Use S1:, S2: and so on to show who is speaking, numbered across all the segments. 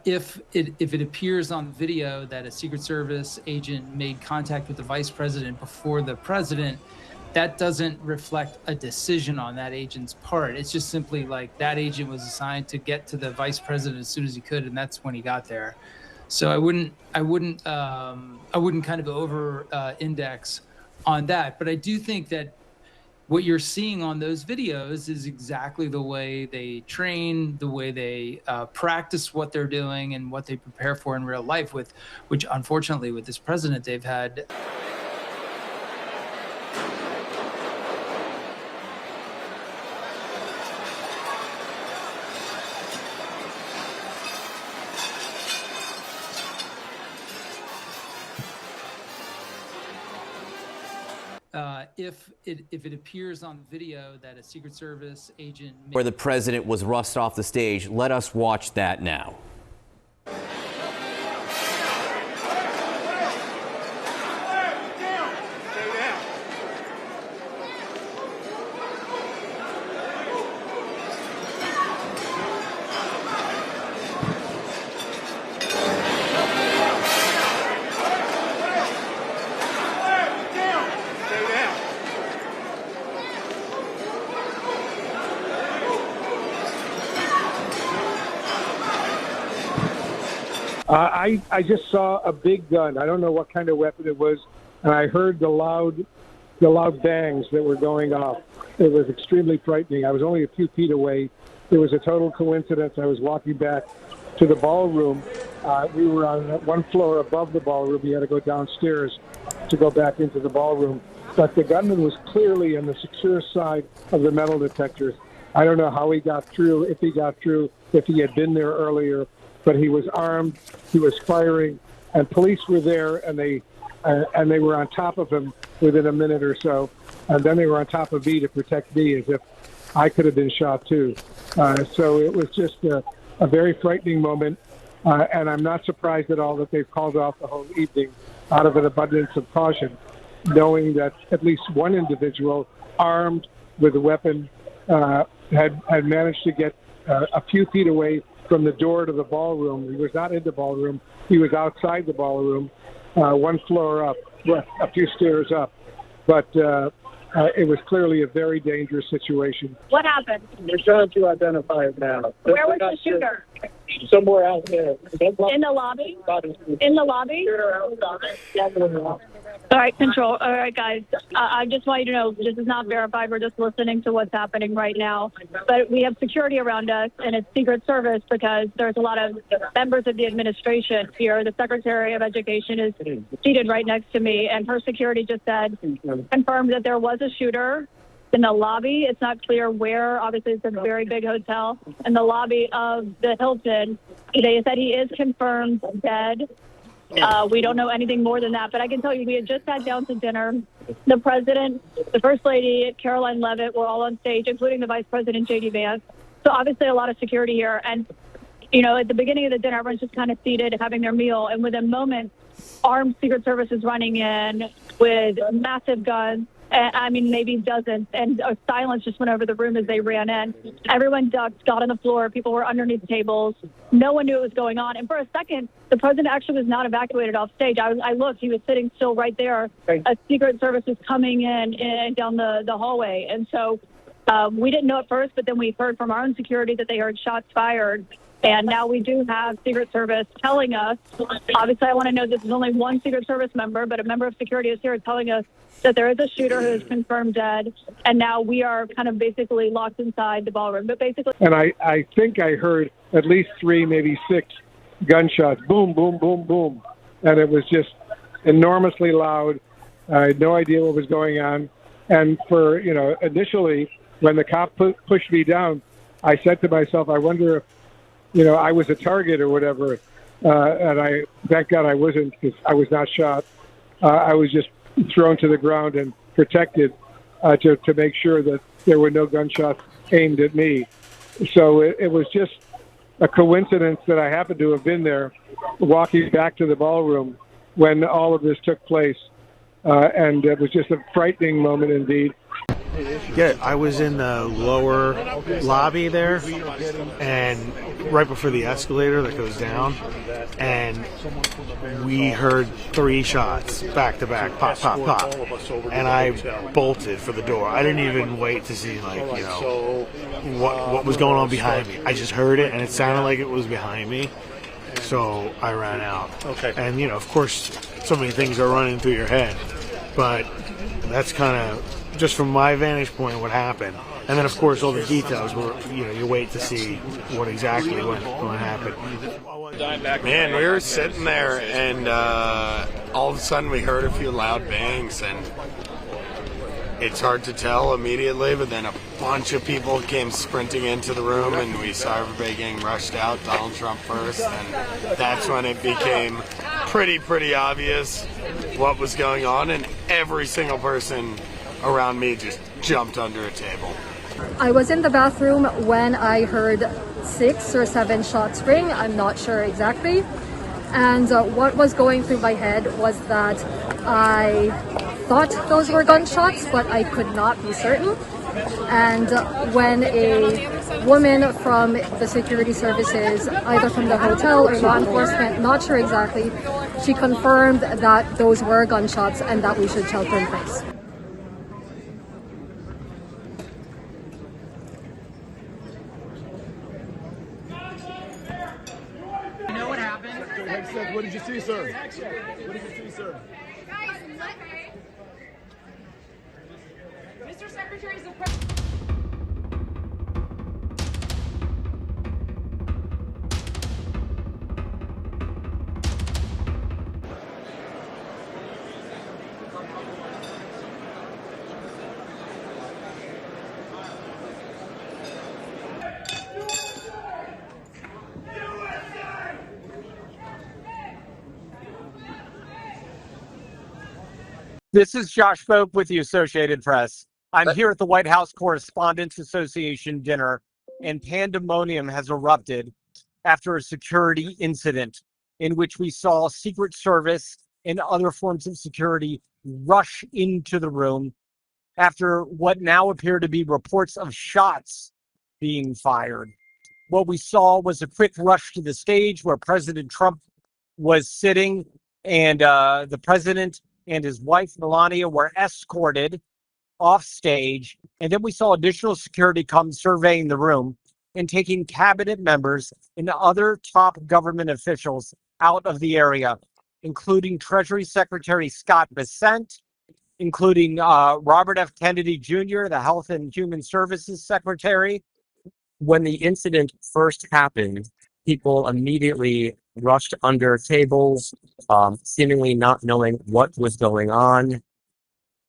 S1: If it appears on video that a Secret Service agent made contact with the vice president before the president, that doesn't reflect a decision on that agent's part. It's just simply like that agent was assigned to get to the vice president as soon as he could, and that's when he got there. So I wouldn't kind of over index on that. But I do think that what you're seeing on those videos is exactly the way they train, the way they practice what they're doing and what they prepare for in real life, which unfortunately with this president, they've had. If it appears on video that a Secret Service agent
S2: where the president was rushed off the stage, let us watch that now.
S3: I just saw a big gun. I don't know what kind of weapon it was, and I heard the loud bangs that were going off. It was extremely frightening. I was only a few feet away. It was a total coincidence. I was walking back to the ballroom. We were on one floor above the ballroom. We had to go downstairs to go back into the ballroom. But the gunman was clearly on the secure side of the metal detectors. I don't know how he got through, if he got through, if he had been there earlier. But he was armed, he was firing, and police were there, and they were on top of him within a minute or so, and then they were on top of me to protect me as if I could have been shot too. So it was just a very frightening moment, and I'm not surprised at all that they've called off the whole evening out of an abundance of caution, knowing that at least one individual armed with a weapon had managed to get a few feet away from the door to the ballroom. He was not in the ballroom. He was outside the ballroom, one floor up, a few stairs up. But it was clearly a very dangerous situation.
S4: What happened?
S5: We're trying to identify it now.
S4: Where was the shooter?
S5: Somewhere out there.
S4: In the lobby? In the lobby? All right, control. All right, guys. I just want you to know this is not verified. We're just listening to what's happening right now. But we have security around us, and it's Secret Service because there's a lot of members of the administration here. The Secretary of Education is seated right next to me, and her security just confirmed that there was a shooter in the lobby. It's not clear where. Obviously, it's a very big hotel. In the lobby of the Hilton, they said he is confirmed dead. We don't know anything more than that, but I can tell you we had just sat down to dinner. The president, the first lady, Caroline Leavitt, were all on stage, including the vice president, J.D. Vance. So obviously a lot of security here. And, you know, at the beginning of the dinner, everyone's just kind of seated having their meal. And within moments, armed Secret Service is running in with massive guns. I mean, maybe dozens, and a silence just went over the room as they ran in. Everyone ducked, got on the floor. People were underneath tables. No one knew what was going on. And for a second, the president actually was not evacuated off stage. I looked. He was sitting still right there. A Secret Service was coming in down the hallway. And so we didn't know at first, but then we heard from our own security that they heard shots fired. And now we do have Secret Service telling us, obviously I want to know this is only one Secret Service member, but a member of security is here telling us that there is a shooter who is confirmed dead. And now we are kind of basically locked inside the ballroom. But basically,
S3: and I think I heard at least 3, maybe 6 gunshots, boom, boom, boom, boom. And it was just enormously loud. I had no idea what was going on. And for, you know, initially when the cop pushed me down, I said to myself, I wonder if, you know, I was a target or whatever. And thank God I wasn't, because I was not shot. I was just thrown to the ground and protected to make sure that there were no gunshots aimed at me. So it was just a coincidence that I happened to have been there walking back to the ballroom when all of this took place. and it was just a frightening moment indeed.
S6: Yeah, I was in the lower lobby there, and right before the escalator that goes down, and we heard 3 shots back to back, pop, pop, pop, and I bolted for the door. I didn't even wait to see, what was going on behind me. I just heard it, and it sounded like it was behind me, so I ran out. Okay. And, of course, so many things are running through your head, but that's kind of just from my vantage point what happened. And then, of course, all the details were, you wait to see what exactly what happened.
S7: Man, we were sitting there, and all of a sudden we heard a few loud bangs, and it's hard to tell immediately, but then a bunch of people came sprinting into the room, and we saw everybody getting rushed out, Donald Trump first, and that's when it became pretty obvious what was going on, and every single person around me just jumped under a table.
S8: I was in the bathroom when I heard 6 or 7 shots ring. I'm not sure exactly. And what was going through my head was that I thought those were gunshots, but I could not be certain. And when a woman from the security services, either from the hotel or law enforcement, not sure exactly, she confirmed that those were gunshots and that we should shelter in place.
S9: What did you see, sir? What did you see, sir?
S10: Guys, Mr. Secretary, the President.
S11: This is Josh Pope with the Associated Press. I'm here at the White House Correspondents Association dinner, and pandemonium has erupted after a security incident in which we saw Secret Service and other forms of security rush into the room after what now appear to be reports of shots being fired. What we saw was a quick rush to the stage where President Trump was sitting, and the president and his wife, Melania, were escorted off stage. And then we saw additional security come surveying the room and taking cabinet members and other top government officials out of the area, including Treasury Secretary Scott Bessent, including Robert F. Kennedy Jr., the Health and Human Services Secretary. When the incident first happened, people immediately rushed under tables, seemingly not knowing what was going on.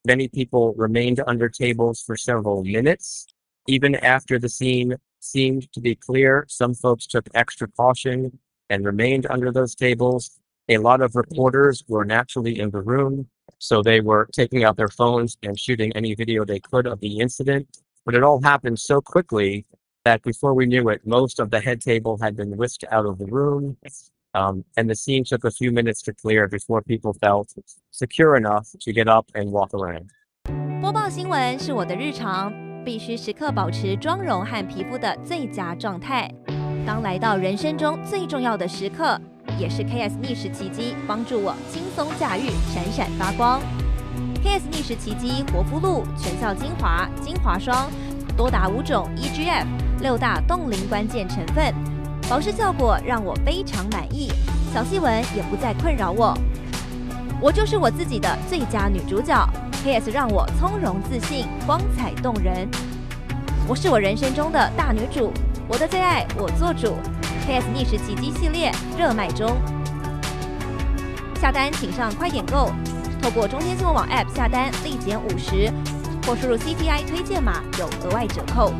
S11: Many people remained under tables for several minutes. Even after the scene seemed to be clear, some folks took extra caution and remained under those tables. A lot of reporters were naturally in the room, so they were taking out their phones and shooting any video they could of the incident. But it all happened so quickly that before we knew it, most of the head table had been whisked out of the room. And the scene took a few minutes to clear before people felt secure enough to get up and walk around.
S12: 播报新闻是我的日常，必须时刻保持妆容和皮肤的最佳状态。当来到人生中最重要的时刻，也是 KS 逆时奇迹帮助我轻松驾驭，闪闪发光。KS 逆时奇迹活肤露全效精华、精华霜，多达5种 EGF 6大冻龄关键成分。 保湿效果让我非常满意，小细纹也不再困扰我。我就是我自己的最佳女主角 ，KS 让我从容自信，光彩动人。我是我人生中的大女主，我的最爱我做主。KS 逆时奇迹系列热卖中，下单请上快点购，透过中天新闻网 App 下单立减50，或输入 CTI 推荐码有额外折扣。